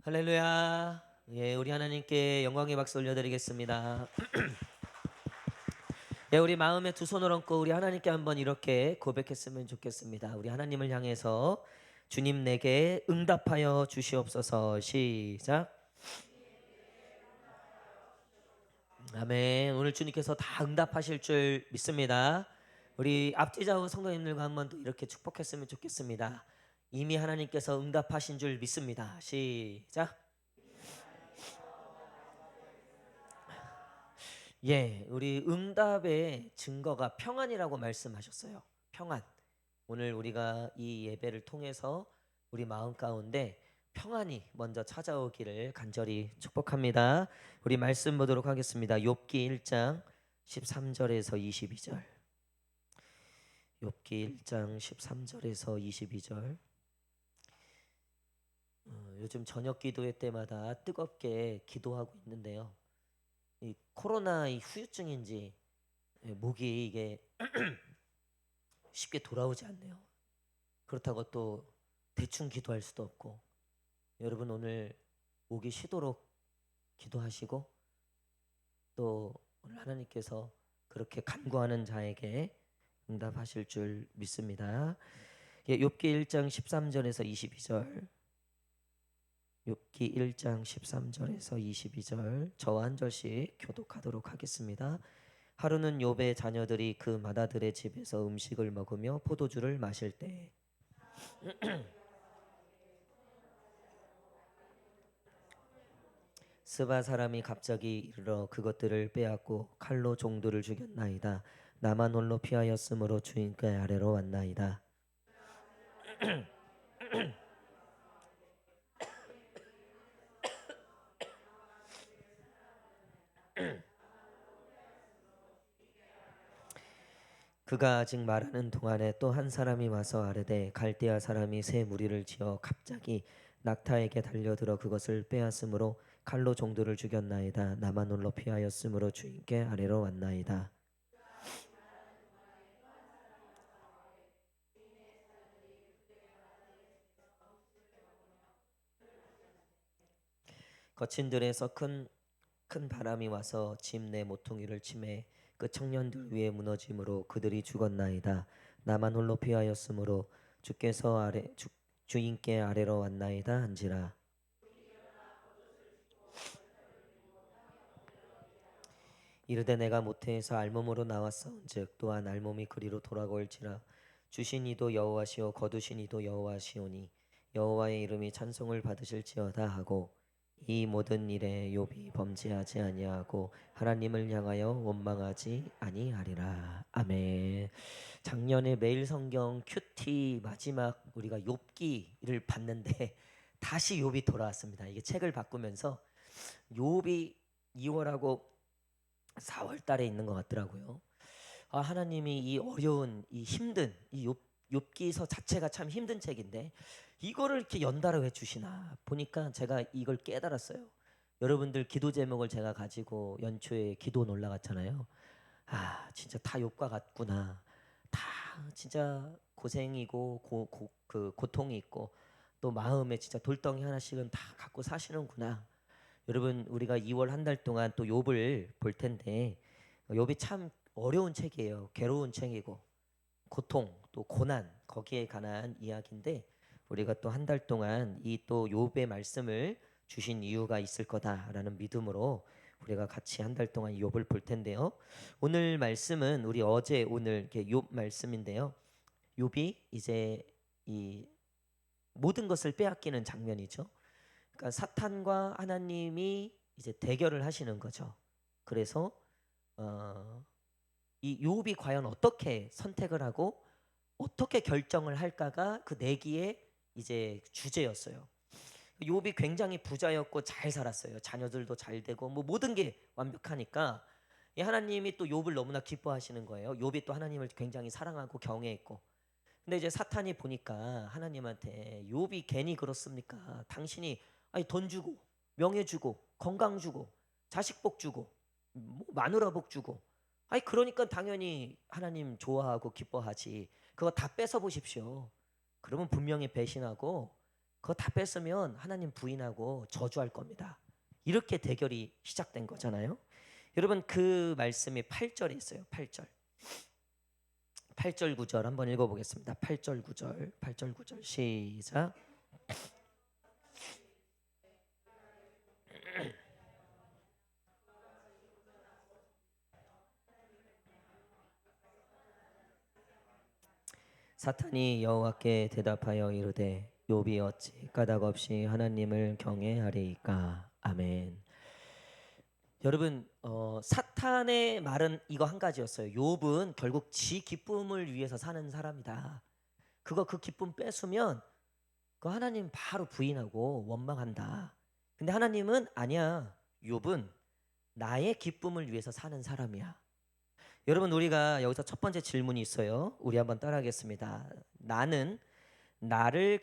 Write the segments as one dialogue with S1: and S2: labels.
S1: 할렐루야. 예, 우리 하나님께 영광의 박수 올려드리겠습니다. 예, 우리 마음에 두 손을 얹고 우리 하나님께 한번 이렇게 고백했으면 좋겠습니다. 우리 하나님을 향해서 주님 내게 응답하여 주시옵소서. 시작. 아멘. 오늘 주님께서 다 응답하실 줄 믿습니다. 우리 앞뒤 좌우 성도님들과 한번 또 이렇게 축복했으면 좋겠습니다. 이미 하나님께서 응답하신 줄 믿습니다. 시작. 예, 우리 응답의 증거가 평안이라고 말씀하셨어요. 평안. 오늘 우리가 이 예배를 통해서 우리 마음 가운데 평안이 먼저 찾아오기를 간절히 축복합니다. 우리 말씀 보도록 하겠습니다. 욥기 1장 13절에서 22절. 욥기 1장 13절에서 22절. 요즘 저녁 기도회 때마다 뜨겁게 기도하고 있는데요. 이 코로나 이 후유증인지 목이 이게 쉽게 돌아오지 않네요. 그렇다고 또 대충 기도할 수도 없고, 여러분 오늘 목이 쉬도록 기도하시고, 또 오늘 하나님께서 그렇게 간구하는 자에게 응답하실 줄 믿습니다. 예, 욥기 1장 13절에서 22절. 욥기 1장 13절에서 22절 저와 한 절씩 교독하도록 하겠습니다. 하루는 욥의 자녀들이 그 맏아들의 집에서 음식을 먹으며 포도주를 마실 때 스바 사람이 갑자기 이르러 그것들을 빼앗고 칼로 종들을 죽였나이다. 나만 홀로 피하였으므로 주인께 아래로 왔나이다. 그가 아직 말하는 동안에 또 한 사람이 와서 아뢰되 갈대아 사람이 새 무리를 지어 갑자기 낙타에게 달려들어 그것을 빼앗으므로 칼로 종들을 죽였나이다. 나만 홀로 피하였으므로 주인께 아래로 왔나이다. 거친 들에서 큰 바람이 와서 집 내 모퉁이를 치매 그 청년들 위에 무너짐으로 그들이 죽었나이다. 나만 홀로 피하였으므로 주인께 아래로 왔나이다 한지라. 이르되 내가 모태에서 알몸으로 나왔사온즉 또한 알몸이 그리로 돌아올지라. 주신 이도 여호와시오 거두신 이도 여호와시오니 여호와의 이름이 찬송을 받으실지어다 하고, 이 모든 일에 욥이 범죄하지 아니하고 하나님을 향하여 원망하지 아니하리라. 아멘. 작년에 매일 성경 큐티 마지막 우리가 욥기를 봤는데 다시 욥이 돌아왔습니다. 이게 책을 바꾸면서 욥이 2월하고 4월 달에 있는 것 같더라고요. 하나님이 이 어려운 이 힘든 이 욥기서 자체가 참 힘든 책인데 이거를 이렇게 연달아 왜 주시나 보니까 제가 이걸 깨달았어요. 여러분들 기도 제목을 제가 가지고 연초에 기도 올라갔잖아요. 진짜 다 욥과 같구나. 다 진짜 고생이고 그 고통이 있고 또 마음에 진짜 돌덩이 하나씩은 다 갖고 사시는구나. 여러분 우리가 2월 한 달 동안 또 욥을 볼 텐데 욥이 참 어려운 책이에요. 괴로운 책이고 고통 또 고난 거기에 관한 이야기인데 우리가 또 한 달 동안 이 또 욥의 말씀을 주신 이유가 있을 거다라는 믿음으로 우리가 같이 한 달 동안 욥을 볼 텐데요. 오늘 말씀은 우리 어제 오늘 이렇게 욥 말씀인데요. 욥이 이제 이 모든 것을 빼앗기는 장면이죠. 그러니까 사탄과 하나님이 이제 대결을 하시는 거죠. 그래서 어, 이 욥이 과연 어떻게 선택을 하고 어떻게 결정을 할까가 그 내기의 이제 주제였어요. 욥이 굉장히 부자였고 잘 살았어요. 자녀들도 잘 되고 뭐 모든 게 완벽하니까 이 하나님이 또 욥을 너무나 기뻐하시는 거예요. 욥이 또 하나님을 굉장히 사랑하고 경외했고. 근데 이제 사탄이 보니까 하나님한테 욥이 괜히 그렇습니까? 당신이 아니 돈 주고 명예 주고 건강 주고 자식 복 주고 뭐 마누라 복 주고 아니 그러니까 당연히 하나님 좋아하고 기뻐하지. 그거 다 뺏어 보십시오. 그러면 분명히 배신하고 그거 다 뺐으면 하나님 부인하고 저주할 겁니다. 이렇게 대결이 시작된 거잖아요. 여러분 그 말씀이 8절에 있어요. 8절. 8절 9절 한번 읽어보겠습니다. 8절 9절 8절 9절 시작. 사탄이 여호와께 대답하여 이르되 욥이 어찌 까닭 없이 하나님을 경외하리이까. 아멘. 여러분 사탄의 말은 이거 한 가지였어요. 욥은 결국 지 기쁨을 위해서 사는 사람이다. 그 기쁨 뺏으면 그 하나님 바로 부인하고 원망한다. 근데 하나님은 아니야. 욥은 나의 기쁨을 위해서 사는 사람이야. 여러분 우리가 여기서 첫 번째 질문이 있어요. 우리 한번 따라하겠습니다. 나는 나를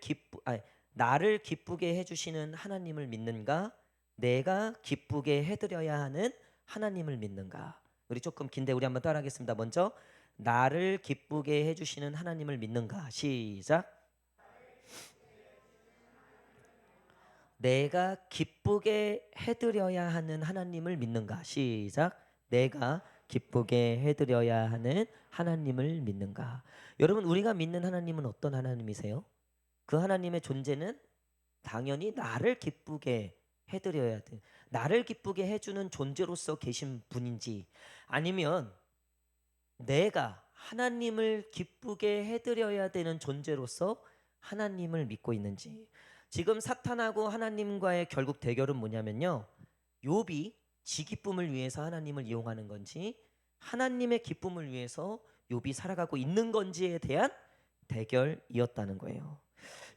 S1: 기쁘게 해주시는 하나님을 믿는가? 내가 기쁘게 해드려야 하는 하나님을 믿는가? 우리 조금 긴데 우리 한번 따라하겠습니다. 먼저 나를 기쁘게 해주시는 하나님을 믿는가? 시작. 내가 기쁘게 해드려야 하는 하나님을 믿는가? 시작. 내가 기쁘게 해드려야 하는 하나님을 믿는가? 여러분 우리가 믿는 하나님은 어떤 하나님이세요? 그 하나님의 존재는 당연히 나를 기쁘게 해드려야 돼. 나를 기쁘게 해주는 존재로서 계신 분인지, 아니면 내가 하나님을 기쁘게 해드려야 되는 존재로서 하나님을 믿고 있는지. 지금 사탄하고 하나님과의 결국 대결은 뭐냐면요, 욥이 지 기쁨을 위해서 하나님을 이용하는 건지 하나님의 기쁨을 위해서 욥이 살아가고 있는 건지에 대한 대결이었다는 거예요.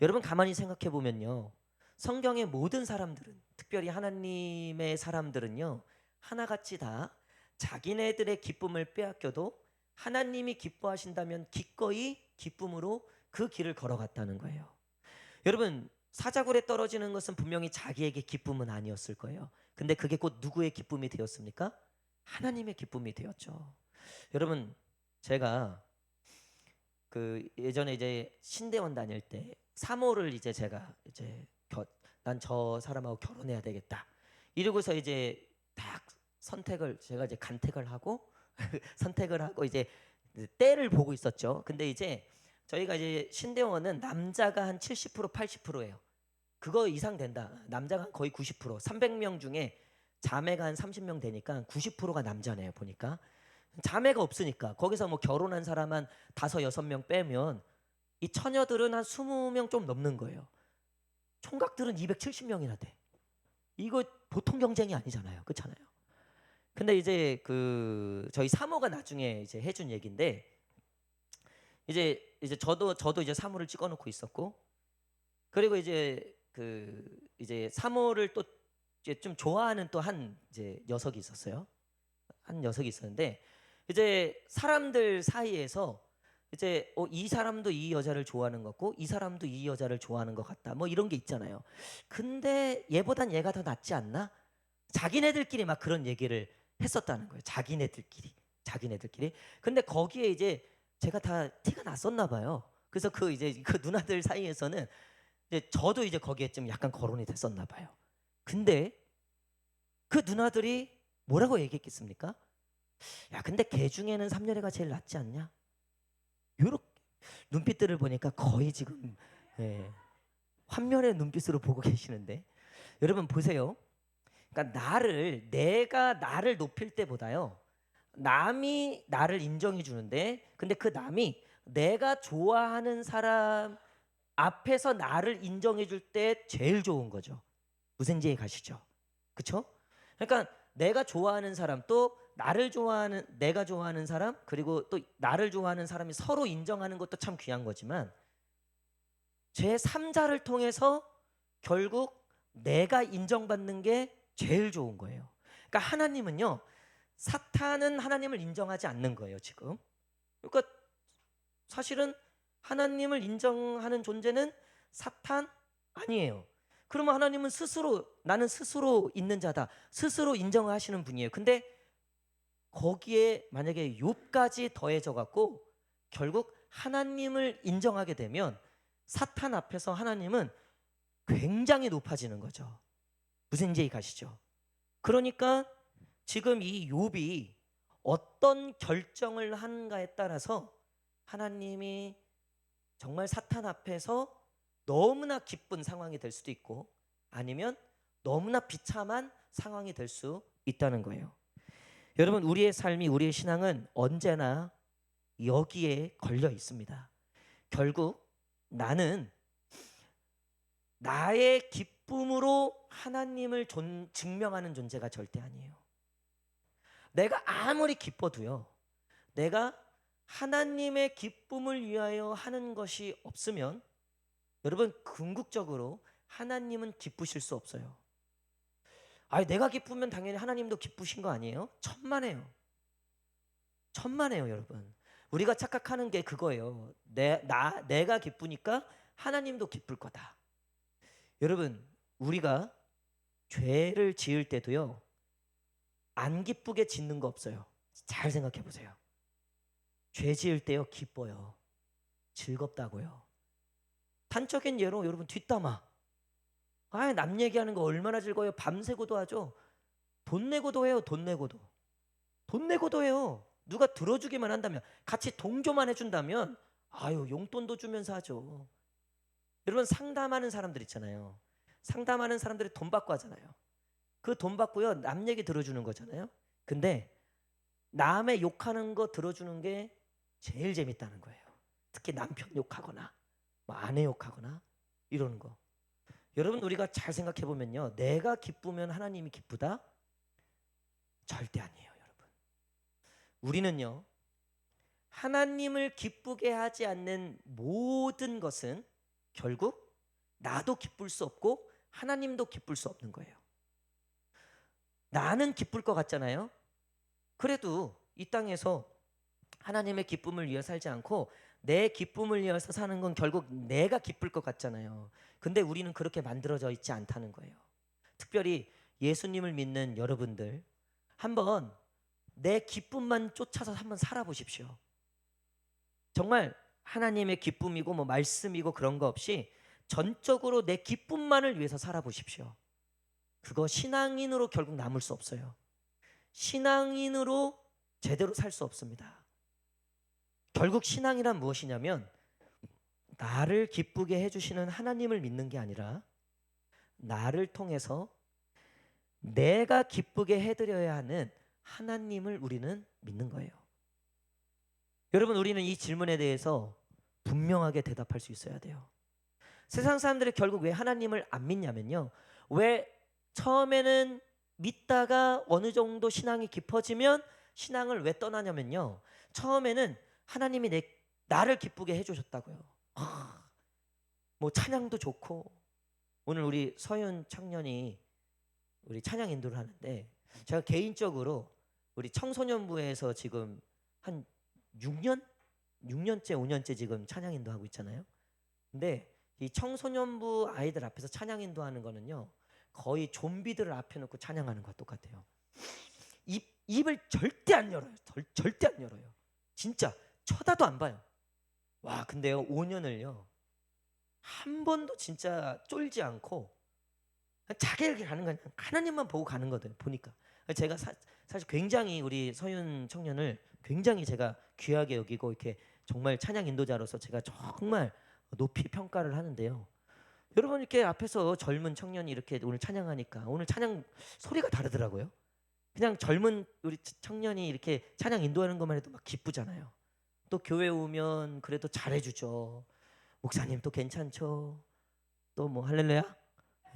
S1: 여러분 가만히 생각해 보면요, 성경의 모든 사람들은, 특별히 하나님의 사람들은요, 하나같이 다 자기네들의 기쁨을 빼앗겨도 하나님이 기뻐하신다면 기꺼이 기쁨으로 그 길을 걸어갔다는 거예요. 여러분 사자굴에 떨어지는 것은 분명히 자기에게 기쁨은 아니었을 거예요. 근데 그게 곧 누구의 기쁨이 되었습니까? 하나님의 기쁨이 되었죠. 여러분 제가 그 예전에 이제 신대원 다닐 때 사모를 이제 제가 이제 난 저 사람하고 결혼해야 되겠다 이러고서 이제 딱 제가 이제 간택을 하고 선택을 하고 이제 때를 보고 있었죠. 근데 이제 저희가 이제 신대원은 남자가 한 70% 80%예요. 그거 이상 된다. 남자가 거의 90%, 300명 중에 자매가 한 30명 되니까 90%가 남자네요. 보니까 자매가 없으니까 거기서 뭐 결혼한 사람 한 5, 6명 빼면 이 처녀들은 한 20명 좀 넘는 거예요. 총각들은 270명이나 돼. 이거 보통 경쟁이 아니잖아요. 그렇잖아요. 근데 이제 그 저희 사모가 나중에 이제 해준 얘기인데, 이제 저도 이제 사모를 찍어놓고 있었고, 그리고 이제 그 이제 사모를 또 이제 좀 좋아하는 또 한 이제 녀석이 있었어요. 한 녀석이 있었는데 이제 사람들 사이에서 이제 이 사람도 이 여자를 좋아하는 것 같고 이 사람도 이 여자를 좋아하는 것 같다, 뭐 이런 게 있잖아요. 근데 얘보단 얘가 더 낫지 않나? 자기네들끼리 막 그런 얘기를 했었다는 거예요. 자기네들끼리. 근데 거기에 이제 제가 다 티가 났었나 봐요. 그래서 그 이제 그 누나들 사이에서는 이제 저도 이제 거기에 좀 약간 거론이 됐었나 봐요. 근데 그 누나들이 뭐라고 얘기했겠습니까? 야, 근데 걔 중에는 삼년회가 제일 낫지 않냐? 요렇게 눈빛들을 보니까 거의 지금 환멸의 눈빛으로 보고 계시는데, 여러분 보세요. 그러니까 내가 나를 높일 때보다요, 남이 나를 인정해 주는데, 근데 그 남이 내가 좋아하는 사람 앞에서 나를 인정해 줄 때 제일 좋은 거죠. 무슨 이해 가시죠? 그렇죠? 그러니까 내가 좋아하는 사람, 또 내가 좋아하는 사람, 그리고 또 나를 좋아하는 사람이 서로 인정하는 것도 참 귀한 거지만, 제 3자를 통해서 결국 내가 인정받는 게 제일 좋은 거예요. 그러니까 하나님은요, 사탄은 하나님을 인정하지 않는 거예요, 지금. 그러니까 사실은 하나님을 인정하는 존재는 사탄 아니에요. 그러면 하나님은 나는 스스로 있는 자다, 스스로 인정하시는 분이에요. 근데 거기에 만약에 욥까지 더해져 갖고 결국 하나님을 인정하게 되면 사탄 앞에서 하나님은 굉장히 높아지는 거죠. 무슨 얘기 가시죠? 그러니까 지금 이 욥이 어떤 결정을 하는가에 따라서 하나님이 정말 사탄 앞에서 너무나 기쁜 상황이 될 수도 있고 아니면 너무나 비참한 상황이 될 수 있다는 거예요. 여러분, 우리의 삶이, 우리의 신앙은 언제나 여기에 걸려 있습니다. 결국 나는 나의 기쁨으로 하나님을 증명하는 존재가 절대 아니에요. 내가 아무리 기뻐도요, 내가 하나님의 기쁨을 위하여 하는 것이 없으면 여러분, 궁극적으로 하나님은 기쁘실 수 없어요. 내가 기쁘면 당연히 하나님도 기쁘신 거 아니에요? 천만에요. 천만에요, 여러분. 우리가 착각하는 게 그거예요. 내가 기쁘니까 하나님도 기쁠 거다. 여러분, 우리가 죄를 지을 때도요, 안 기쁘게 짓는 거 없어요. 잘 생각해 보세요. 죄 지을 때요, 기뻐요. 즐겁다고요. 단적인 예로 여러분, 뒷담화. 남 얘기하는 거 얼마나 즐거워요. 밤새고도 하죠. 돈 내고도 해요. 돈 내고도 해요. 누가 들어주기만 한다면, 같이 동조만 해준다면 용돈도 주면서 하죠. 여러분, 상담하는 사람들 있잖아요. 상담하는 사람들이 돈 받고 하잖아요. 그 돈 받고요, 남 얘기 들어주는 거잖아요. 근데 남의 욕하는 거 들어주는 게 제일 재밌다는 거예요. 특히 남편 욕하거나 아내 욕하거나 이러는 거. 여러분, 우리가 잘 생각해 보면요, 내가 기쁘면 하나님이 기쁘다? 절대 아니에요, 여러분. 우리는요, 하나님을 기쁘게 하지 않는 모든 것은 결국 나도 기쁠 수 없고 하나님도 기쁠 수 없는 거예요. 나는 기쁠 것 같잖아요. 그래도 이 땅에서 하나님의 기쁨을 위해 살지 않고 내 기쁨을 위해서 사는 건 결국 내가 기쁠 것 같잖아요. 근데 우리는 그렇게 만들어져 있지 않다는 거예요. 특별히 예수님을 믿는 여러분들, 한번 내 기쁨만 쫓아서 한번 살아보십시오. 정말 하나님의 기쁨이고 말씀이고 그런 거 없이 전적으로 내 기쁨만을 위해서 살아보십시오. 그거 신앙인으로 결국 남을 수 없어요. 신앙인으로 제대로 살 수 없습니다. 결국 신앙이란 무엇이냐면 나를 기쁘게 해주시는 하나님을 믿는 게 아니라 나를 통해서 내가 기쁘게 해드려야 하는 하나님을 우리는 믿는 거예요. 여러분, 우리는 이 질문에 대해서 분명하게 대답할 수 있어야 돼요. 세상 사람들이 결국 왜 하나님을 안 믿냐면요, 왜 처음에는 믿다가 어느 정도 신앙이 깊어지면 신앙을 왜 떠나냐면요, 처음에는 하나님이 나를 기쁘게 해주셨다고요. 찬양도 좋고, 오늘 우리 서윤 청년이 우리 찬양 인도를 하는데, 제가 개인적으로 우리 청소년부에서 지금 한 6년째 5년째 지금 찬양 인도하고 있잖아요. 근데 이 청소년부 아이들 앞에서 찬양 인도하는 거는요, 거의 좀비들을 앞에 놓고 찬양하는 것과 똑같아요. 입을 절대 안 열어요. 절대 안 열어요. 진짜 쳐다도 안 봐요. 근데요, 5년을요 한 번도 진짜 쫄지 않고 자기 길 가는 거냐, 하나님만 보고 가는 거든 보니까. 제가 사실 굉장히 우리 서윤 청년을 굉장히 제가 귀하게 여기고 이렇게 정말 찬양 인도자로서 제가 정말 높이 평가를 하는데요. 여러분, 이렇게 앞에서 젊은 청년이 이렇게 오늘 찬양하니까 오늘 찬양 소리가 다르더라고요. 그냥 젊은 우리 청년이 이렇게 찬양 인도하는 것만 해도 막 기쁘잖아요. 또 교회 오면 그래도 잘해주죠. 목사님 또 괜찮죠? 또 할렐루야?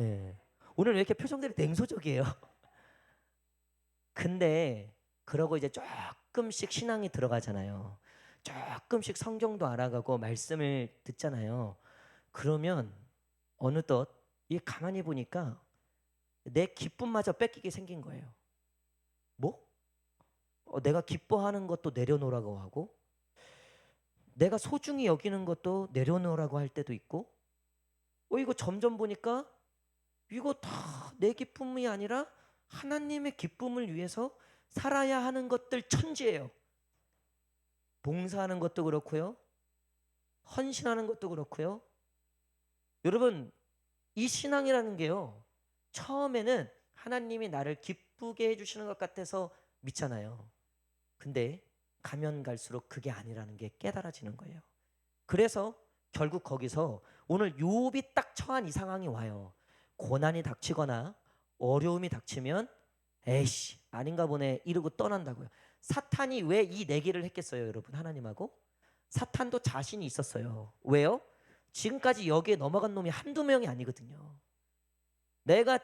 S1: 예. 오늘 왜 이렇게 표정들이 냉소적이에요? 근데 그러고 이제 조금씩 신앙이 들어가잖아요. 조금씩 성경도 알아가고 말씀을 듣잖아요. 그러면 어느덧 이 가만히 보니까 내 기쁨마저 뺏기게 생긴 거예요. 내가 기뻐하는 것도 내려놓으라고 하고, 내가 소중히 여기는 것도 내려놓으라고 할 때도 있고, 이거 점점 보니까 이거 다 내 기쁨이 아니라 하나님의 기쁨을 위해서 살아야 하는 것들 천지예요. 봉사하는 것도 그렇고요, 헌신하는 것도 그렇고요. 여러분, 이 신앙이라는 게요, 처음에는 하나님이 나를 기쁘게 해주시는 것 같아서 믿잖아요. 근데 가면 갈수록 그게 아니라는 게 깨달아지는 거예요. 그래서 결국 거기서 오늘 욥이 딱 처한 이 상황이 와요. 고난이 닥치거나 어려움이 닥치면 에이씨 아닌가 보네 이러고 떠난다고요. 사탄이 왜 이 내기를 했겠어요, 여러분? 하나님하고 사탄도 자신이 있었어요. 왜요? 지금까지 여기에 넘어간 놈이 한두 명이 아니거든요. 내가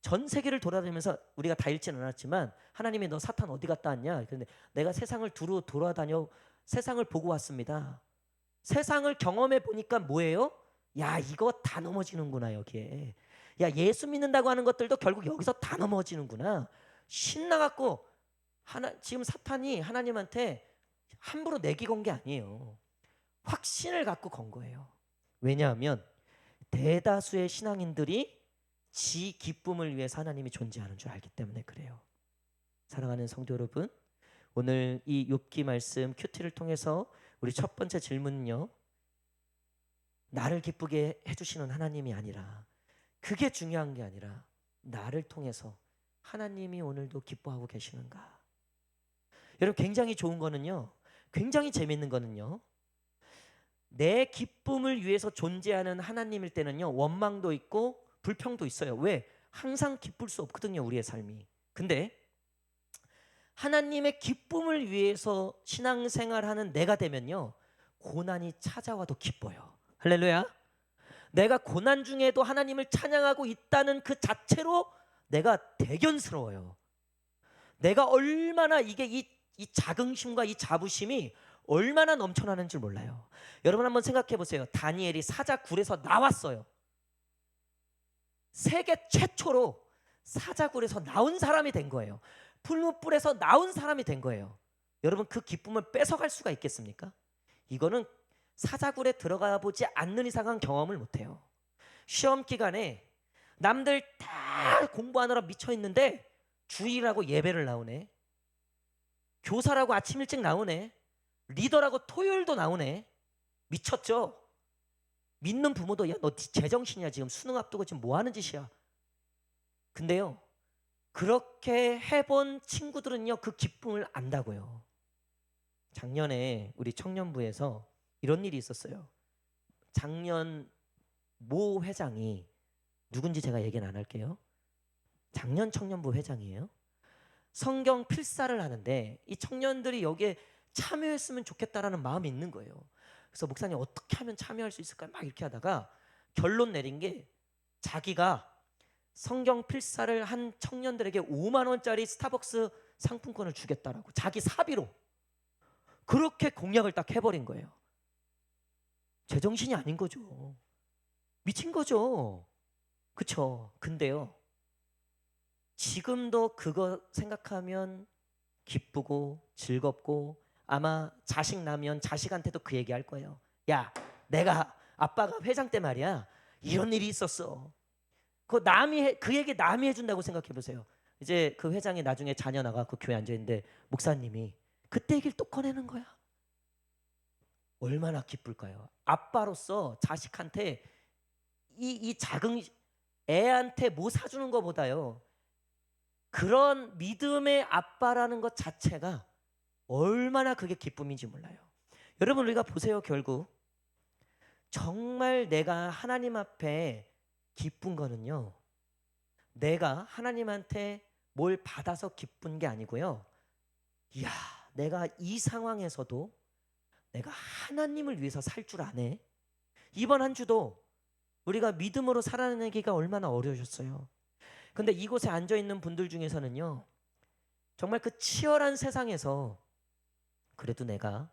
S1: 전 세계를 돌아다니면서, 우리가 다 읽지는 않았지만 하나님이 너 사탄 어디 갔다 왔냐? 그런데 내가 세상을 두루 돌아다녀 세상을 보고 왔습니다. 세상을 경험해 보니까 뭐예요? 야, 이거 다 넘어지는구나 여기에. 야, 예수 믿는다고 하는 것들도 결국 여기서 다 넘어지는구나. 신나갖고 지금 사탄이 하나님한테 함부로 내기 건 게 아니에요. 확신을 갖고 건 거예요. 왜냐하면 대다수의 신앙인들이 지 기쁨을 위해서 하나님이 존재하는 줄 알기 때문에 그래요. 사랑하는 성도 여러분, 오늘 이 욥기 말씀 큐티를 통해서 우리 첫 번째 질문은요, 나를 기쁘게 해주시는 하나님이 아니라, 그게 중요한 게 아니라 나를 통해서 하나님이 오늘도 기뻐하고 계시는가. 여러분, 굉장히 좋은 거는요, 굉장히 재밌는 거는요, 내 기쁨을 위해서 존재하는 하나님일 때는요, 원망도 있고 불평도 있어요. 왜? 항상 기쁠 수 없거든요, 우리의 삶이. 근데 하나님의 기쁨을 위해서 신앙생활하는 내가 되면요, 고난이 찾아와도 기뻐요. 할렐루야. 내가 고난 중에도 하나님을 찬양하고 있다는 그 자체로 내가 대견스러워요. 내가 얼마나 이 자긍심과 이 자부심이 얼마나 넘쳐나는지 몰라요. 여러분 한번 생각해 보세요. 다니엘이 사자굴에서 나왔어요. 세계 최초로 사자굴에서 나온 사람이 된 거예요. 풀무불에서 나온 사람이 된 거예요. 여러분, 그 기쁨을 뺏어갈 수가 있겠습니까? 이거는 사자굴에 들어가 보지 않는 이상은 경험을 못해요. 시험 기간에 남들 다 공부하느라 미쳐 있는데 주일하고 예배를 나오네. 교사라고 아침 일찍 나오네. 리더라고 토요일도 나오네. 미쳤죠? 믿는 부모도 야, 너 제정신이야. 지금 수능 앞두고 지금 뭐 하는 짓이야. 근데요, 그렇게 해본 친구들은요, 그 기쁨을 안다고요. 작년에 우리 청년부에서 이런 일이 있었어요. 작년 모 회장이, 누군지 제가 얘기는 안 할게요. 작년 청년부 회장이에요. 성경 필사를 하는데 이 청년들이 여기에 참여했으면 좋겠다라는 마음이 있는 거예요. 그래서 목사님 어떻게 하면 참여할 수 있을까요? 막 이렇게 하다가 결론 내린 게, 자기가 성경 필사를 한 청년들에게 5만 원짜리 스타벅스 상품권을 주겠다라고, 자기 사비로 그렇게 공약을 딱 해버린 거예요. 제정신이 아닌 거죠. 미친 거죠. 그쵸? 근데요, 지금도 그거 생각하면 기쁘고 즐겁고, 아마 자식 나면 자식한테도 그 얘기 할 거예요. 야, 내가 아빠가 회장 때 말이야 이런 일이 있었어. 그 얘기 남이 해준다고 생각해 보세요. 이제 그 회장이 나중에 자녀 나가 그 교회 앉아 있는데 목사님이 그때 얘기를 또 꺼내는 거야. 얼마나 기쁠까요? 아빠로서 자식한테 이 작은 애한테 뭐 사주는 것보다요, 그런 믿음의 아빠라는 것 자체가 얼마나 그게 기쁨인지 몰라요. 여러분, 우리가 보세요. 결국 정말 내가 하나님 앞에 기쁜 거는요, 내가 하나님한테 뭘 받아서 기쁜 게 아니고요, 이야, 내가 이 상황에서도 내가 하나님을 위해서 살 줄 아네. 이번 한 주도 우리가 믿음으로 살아내기가 얼마나 어려우셨어요. 근데 이곳에 앉아있는 분들 중에서는요, 정말 그 치열한 세상에서 그래도 내가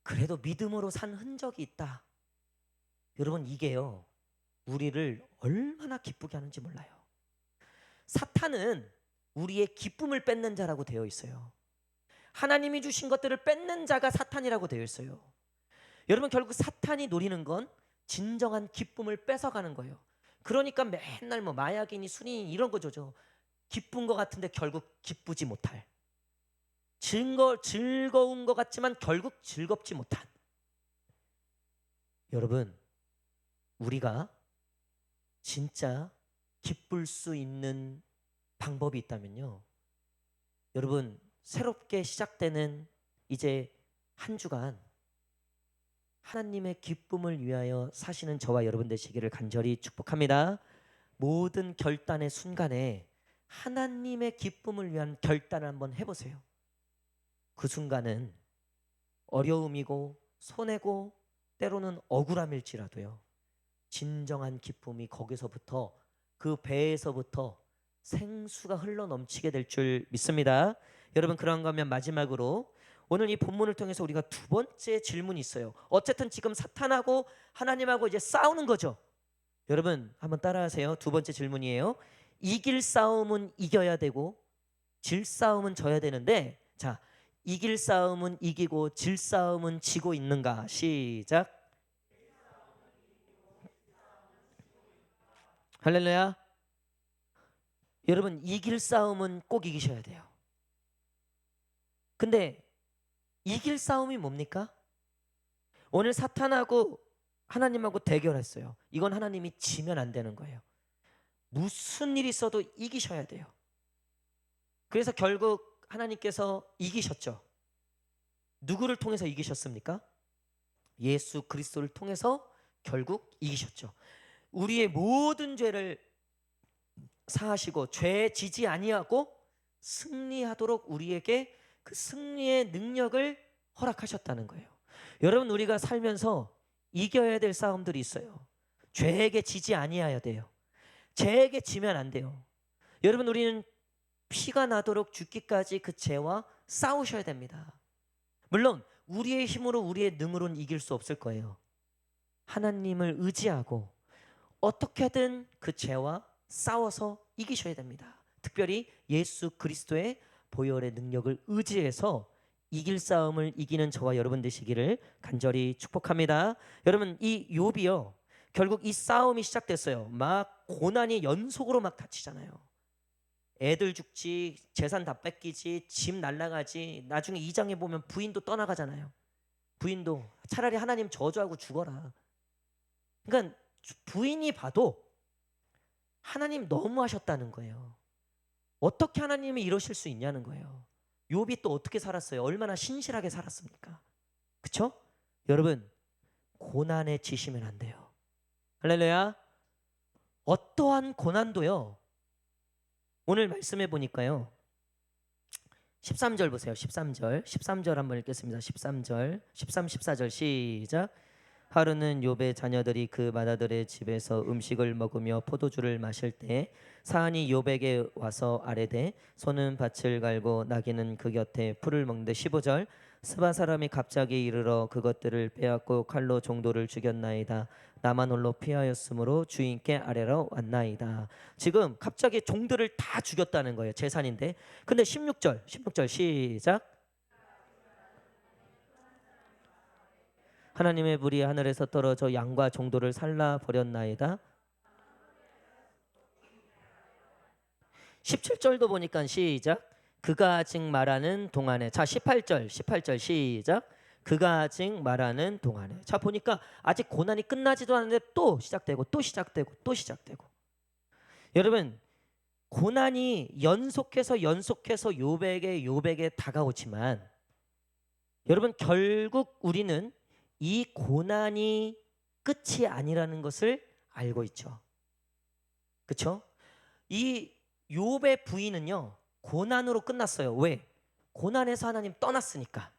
S1: 그래도 믿음으로 산 흔적이 있다. 여러분, 이게요, 우리를 얼마나 기쁘게 하는지 몰라요. 사탄은 우리의 기쁨을 뺏는 자라고 되어 있어요. 하나님이 주신 것들을 뺏는 자가 사탄이라고 되어 있어요. 여러분, 결국 사탄이 노리는 건 진정한 기쁨을 뺏어가는 거예요. 그러니까 맨날 뭐 마약이니 술이니 이런 거죠. 기쁜 것 같은데 결국 기쁘지 못할, 즐거운 것 같지만 결국 즐겁지 못한. 여러분, 우리가 진짜 기쁠 수 있는 방법이 있다면요, 여러분, 새롭게 시작되는 이제 한 주간 하나님의 기쁨을 위하여 사시는 저와 여러분 되시기를 간절히 축복합니다. 모든 결단의 순간에 하나님의 기쁨을 위한 결단을 한번 해보세요. 그 순간은 어려움이고 손해고 때로는 억울함일지라도요, 진정한 기쁨이 거기서부터, 그 배에서부터 생수가 흘러 넘치게 될 줄 믿습니다. 여러분, 그런가 하면 마지막으로 오늘 이 본문을 통해서 우리가 두 번째 질문이 있어요. 어쨌든 지금 사탄하고 하나님하고 이제 싸우는 거죠. 여러분 한번 따라하세요. 두 번째 질문이에요. 이길 싸움은 이겨야 되고 질 싸움은 져야 되는데, 자, 이길 싸움은 이기고 질 싸움은 지고 있는가? 시작. 할렐루야. 여러분, 이길 싸움은 꼭 이기셔야 돼요. 근데 이길 싸움이 뭡니까? 오늘 사탄하고 하나님하고 대결했어요. 이건 하나님이 지면 안 되는 거예요. 무슨 일이 있어도 이기셔야 돼요. 그래서 결국 하나님께서 이기셨죠. 누구를 통해서 이기셨습니까? 예수 그리스도를 통해서 결국 이기셨죠. 우리의 모든 죄를 사하시고 죄 지지 아니하고 승리하도록 우리에게 그 승리의 능력을 허락하셨다는 거예요. 여러분, 우리가 살면서 이겨야 될 싸움들이 있어요. 죄에게 지지 아니해야 돼요. 죄에게 지면 안 돼요. 여러분, 우리는 피가 나도록 죽기까지 그 죄와 싸우셔야 됩니다. 물론 우리의 힘으로 우리의 능으로는 이길 수 없을 거예요. 하나님을 의지하고 어떻게든 그 죄와 싸워서 이기셔야 됩니다. 특별히 예수 그리스도의 보혈의 능력을 의지해서 이길 싸움을 이기는 저와 여러분 되시기를 간절히 축복합니다. 여러분, 이 욥이요, 결국 이 싸움이 시작됐어요. 막 고난이 연속으로 막 닥치잖아요. 애들 죽지, 재산 다 뺏기지, 집 날라가지, 나중에 2장에 보면 부인도 떠나가잖아요. 부인도 차라리 하나님 저주하고 죽어라. 그러니까 부인이 봐도 하나님 너무하셨다는 거예요. 어떻게 하나님이 이러실 수 있냐는 거예요. 욥이 또 어떻게 살았어요? 얼마나 신실하게 살았습니까? 그쵸? 여러분, 고난에 지시면 안 돼요. 할렐루야. 어떠한 고난도요, 오늘 말씀해 보니까요, 13절 보세요. 13절 한번 읽겠습니다. 13절 13, 14절 시작. 하루는 욥의 자녀들이 그 맏아들의 집에서 음식을 먹으며 포도주를 마실 때 사한이 욥에게 와서 아뢰되 소는 밭을 갈고 나귀는 그 곁에 풀을 먹는데. 15절. 스바 사람이 갑자기 이르러 그것들을 빼앗고 칼로 종도를 죽였나이다. 나만 홀로 피하였으므로 주인께 아뢰러 왔나이다. 지금 갑자기 종들을 다 죽였다는 거예요. 재산인데. 근데 16절 시작. 하나님의 불이 하늘에서 떨어져 양과 종도를 살라 버렸나이다. 17절도 보니까 시작. 그가 아직 말하는 동안에. 자, 18절 시작. 그가 아직 말하는 동안에. 자, 보니까 아직 고난이 끝나지도 않는데 또 시작되고 또 시작되고 또 시작되고. 여러분, 고난이 연속해서 욥에게 다가오지만, 여러분, 결국 우리는 이 고난이 끝이 아니라는 것을 알고 있죠. 그렇죠? 이 욥의 부인은요, 고난으로 끝났어요. 왜? 고난에서 하나님 떠났으니까.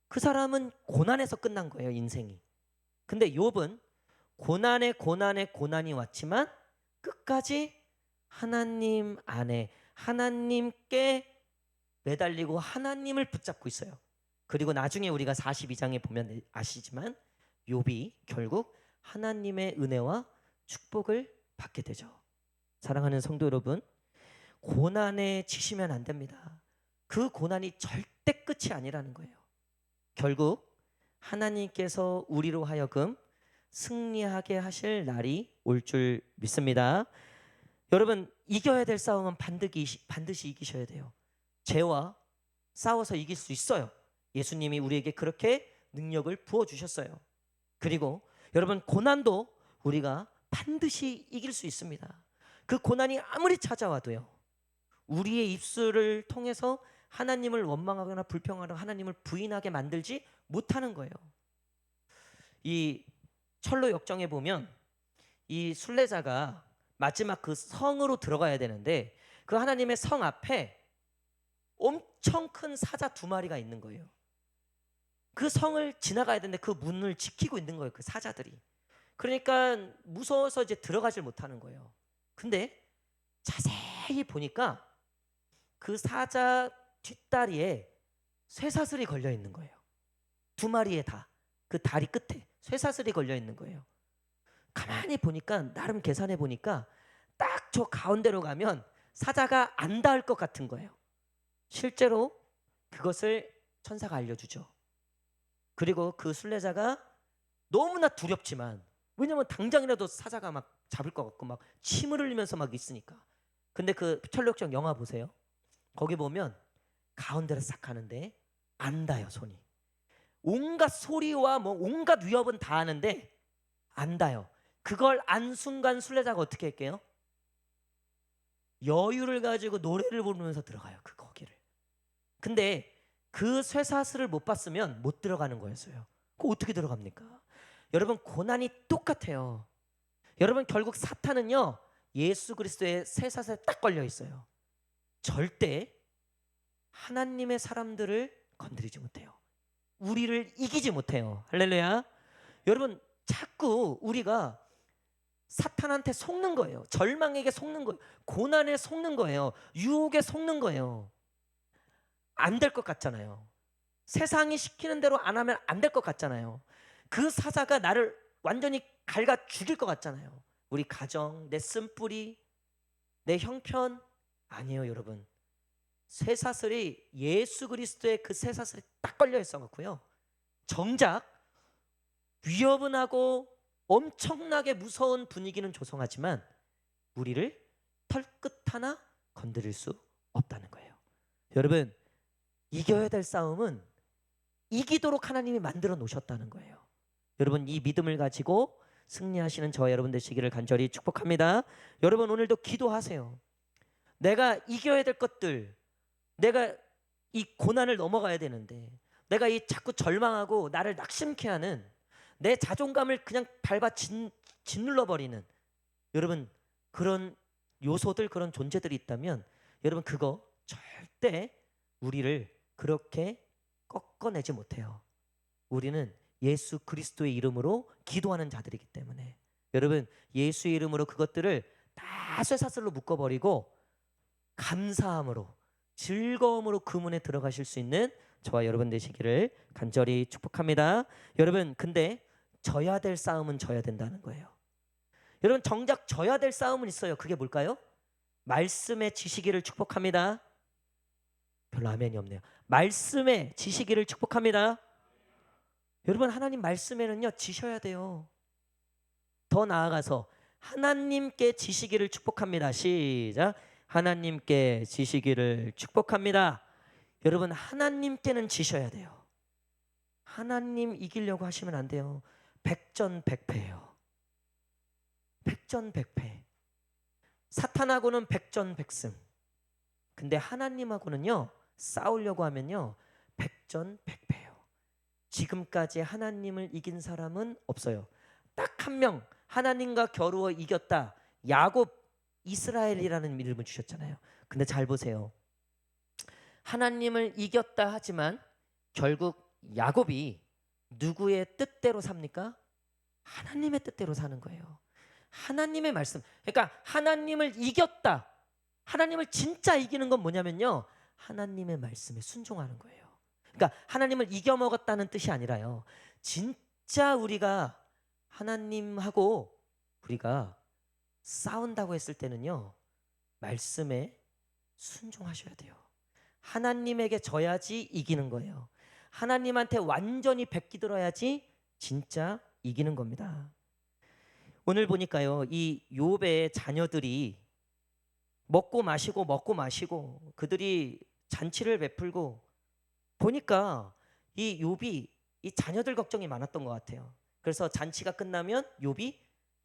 S1: 그 사람은 고난에서 끝난 거예요, 인생이. 근데 욥은 고난이 왔지만 끝까지 하나님 안에, 하나님께 매달리고 하나님을 붙잡고 있어요. 그리고 나중에 우리가 42장에 보면 아시지만 욥이 결국 하나님의 은혜와 축복을 받게 되죠. 사랑하는 성도 여러분, 고난에 지시면 안 됩니다. 그 고난이 절대 끝이 아니라는 거예요. 결국 하나님께서 우리로 하여금 승리하게 하실 날이 올 줄 믿습니다. 여러분, 이겨야 될 싸움은 반드시 이기셔야 돼요. 죄와 싸워서 이길 수 있어요. 예수님이 우리에게 그렇게 능력을 부어주셨어요. 그리고 여러분, 고난도 우리가 반드시 이길 수 있습니다. 그 고난이 아무리 찾아와도요, 우리의 입술을 통해서 하나님을 원망하거나 불평하거나 하나님을 부인하게 만들지 못하는 거예요. 이 철로 역정에 보면 이 순례자가 마지막 그 성으로 들어가야 되는데 그 하나님의 성 앞에 엄청 큰 사자 2마리가 있는 거예요. 그 성을 지나가야 되는데 그 문을 지키고 있는 거예요, 그 사자들이. 그러니까 무서워서 이제 들어가질 못하는 거예요. 근데 자세히 보니까 그 사자 뒷다리에 쇠사슬이 걸려 있는 거예요. 2마리에 다 그 다리 끝에 쇠사슬이 걸려 있는 거예요. 가만히 보니까, 나름 계산해 보니까 딱 저 가운데로 가면 사자가 안 닿을 것 같은 거예요. 실제로 그것을 천사가 알려주죠. 그리고 그 순례자가 너무나 두렵지만, 왜냐면 당장이라도 사자가 막 잡을 것 같고 막 침을 흘리면서 막 있으니까. 근데 그 철력정 영화 보세요. 거기 보면 가운데로 싹 가는데 안 닿아요, 손이. 온갖 소리와 뭐 온갖 위협은 다 하는데 안 닿아요. 그걸 안 순간 순례자가 어떻게 할게요? 여유를 가지고 노래를 부르면서 들어가요, 그 거기를. 근데 그 쇠사슬을 못 봤으면 못 들어가는 거였어요. 그거 어떻게 들어갑니까? 여러분, 고난이 똑같아요. 여러분, 결국 사탄은요, 예수 그리스도의 쇠사슬에 딱 걸려 있어요. 절대 하나님의 사람들을 건드리지 못해요. 우리를 이기지 못해요. 할렐루야. 여러분, 자꾸 우리가 사탄한테 속는 거예요. 절망에게 속는 거예요. 고난에 속는 거예요. 유혹에 속는 거예요. 안 될 것 같잖아요. 세상이 시키는 대로 안 하면 안 될 것 같잖아요. 그 사자가 나를 완전히 갉아 죽일 것 같잖아요. 우리 가정, 내 쓴뿌리, 내 형편. 아니에요, 여러분. 쇠사슬이 예수 그리스도의 그 쇠사슬이 딱 걸려 있어 갖고요, 정작 위협은 하고 엄청나게 무서운 분위기는 조성하지만 우리를 털끝 하나 건드릴 수 없다는 거예요. 여러분, 이겨야 될 싸움은 이기도록 하나님이 만들어 놓으셨다는 거예요. 여러분, 이 믿음을 가지고 승리하시는 저와 여러분 되시기를 간절히 축복합니다. 여러분, 오늘도 기도하세요. 내가 이겨야 될 것들, 내가 이 고난을 넘어가야 되는데, 내가 이 자꾸 절망하고 나를 낙심케 하는 내 자존감을 그냥 밟아 짓눌러 버리는, 여러분, 그런 요소들, 그런 존재들이 있다면 여러분, 그거 절대 우리를 그렇게 꺾어내지 못해요. 우리는 예수 그리스도의 이름으로 기도하는 자들이기 때문에 여러분, 예수의 이름으로 그것들을 다 쇠사슬로 묶어버리고 감사함으로, 즐거움으로 그 문에 들어가실 수 있는 저와 여러분 되시기를 간절히 축복합니다. 여러분, 근데 져야 될 싸움은 져야 된다는 거예요. 여러분, 정작 져야 될 싸움은 있어요. 그게 뭘까요? 말씀에 지시기를 축복합니다. 별로 아멘이 없네요. 말씀에 지시기를 축복합니다. 여러분, 하나님 말씀에는요, 지셔야 돼요. 더 나아가서 하나님께 지시기를 축복합니다. 시작. 하나님께 지시기를 축복합니다. 여러분, 하나님께는 지셔야 돼요. 하나님 이기려고 하시면 안 돼요. 백전백패예요. 백전백패. 사탄하고는 백전백승. 근데 하나님하고는요, 싸우려고 하면요, 백전백패예요. 지금까지 하나님을 이긴 사람은 없어요. 딱 한 명, 하나님과 겨루어 이겼다. 야곱, 이스라엘이라는 이름을 주셨잖아요. 근데 잘 보세요. 하나님을 이겼다 하지만 결국 야곱이 누구의 뜻대로 삽니까? 하나님의 뜻대로 사는 거예요. 하나님의 말씀. 그러니까 하나님을 이겼다, 하나님을 진짜 이기는 건 뭐냐면요, 하나님의 말씀에 순종하는 거예요. 그러니까 하나님을 이겨먹었다는 뜻이 아니라요, 진짜 우리가 하나님하고 우리가 싸운다고 했을 때는요, 말씀에 순종하셔야 돼요. 하나님에게 져야지 이기는 거예요. 하나님한테 완전히 베끼들어야지 진짜 이기는 겁니다. 오늘 보니까요, 이 욥의 자녀들이 먹고 마시고 그들이 잔치를 베풀고 보니까 이 욥이 이 자녀들 걱정이 많았던 것 같아요. 그래서 잔치가 끝나면 욥이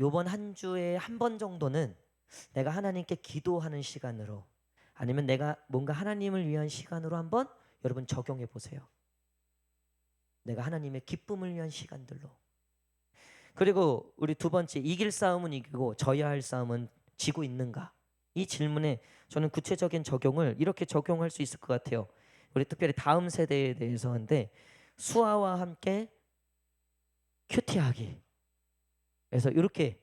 S1: 요번 한 주에 한 번 정도는 내가 하나님께 기도하는 시간으로, 아니면 내가 뭔가 하나님을 위한 시간으로 한번 여러분 적용해 보세요. 내가 하나님의 기쁨을 위한 시간들로. 그리고 우리 두 번째, 이길 싸움은 이기고 져야 할 싸움은 지고 있는가? 이 질문에 저는 구체적인 적용을 이렇게 적용할 수 있을 것 같아요. 우리 특별히 다음 세대에 대해서 하는데, 수아와 함께 큐티하기. 그래서 이렇게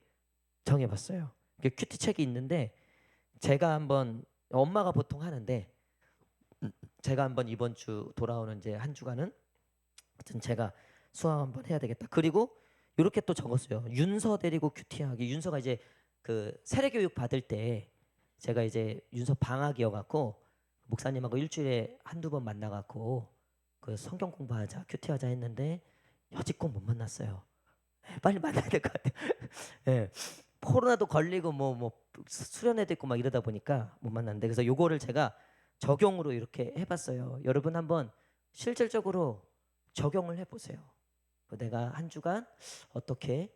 S1: 정해봤어요. 큐티 책이 있는데, 제가 한번, 엄마가 보통 하는데 제가 한번 이번 주 돌아오는 이제 한 주간은 하여튼 제가 수학 한번 해야 되겠다. 그리고 이렇게 또 적었어요. 윤서 데리고 큐티하기. 윤서가 이제 그 세례 교육 받을 때 제가 이제 윤서 방학이어갖고 목사님하고 일주일에 한두 번 만나갖고 그 성경 공부하자, 큐티하자 했는데 여지껏 못 만났어요. 빨리 만나야 될 것 같아요. 예. 코로나도 걸리고 뭐 수련회도 있고 막 이러다 보니까 못 만났는데, 그래서 요거를 제가 적용으로 이렇게 해봤어요. 여러분 한번 실질적으로 적용을 해보세요. 내가 한 주간 어떻게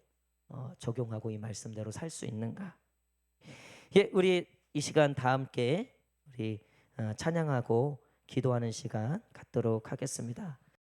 S1: 적용하고 이 말씀대로 살 수 있는가. 예, 우리 이 시간 다 함께 우리 찬양하고 기도하는 시간 갖도록 하겠습니다.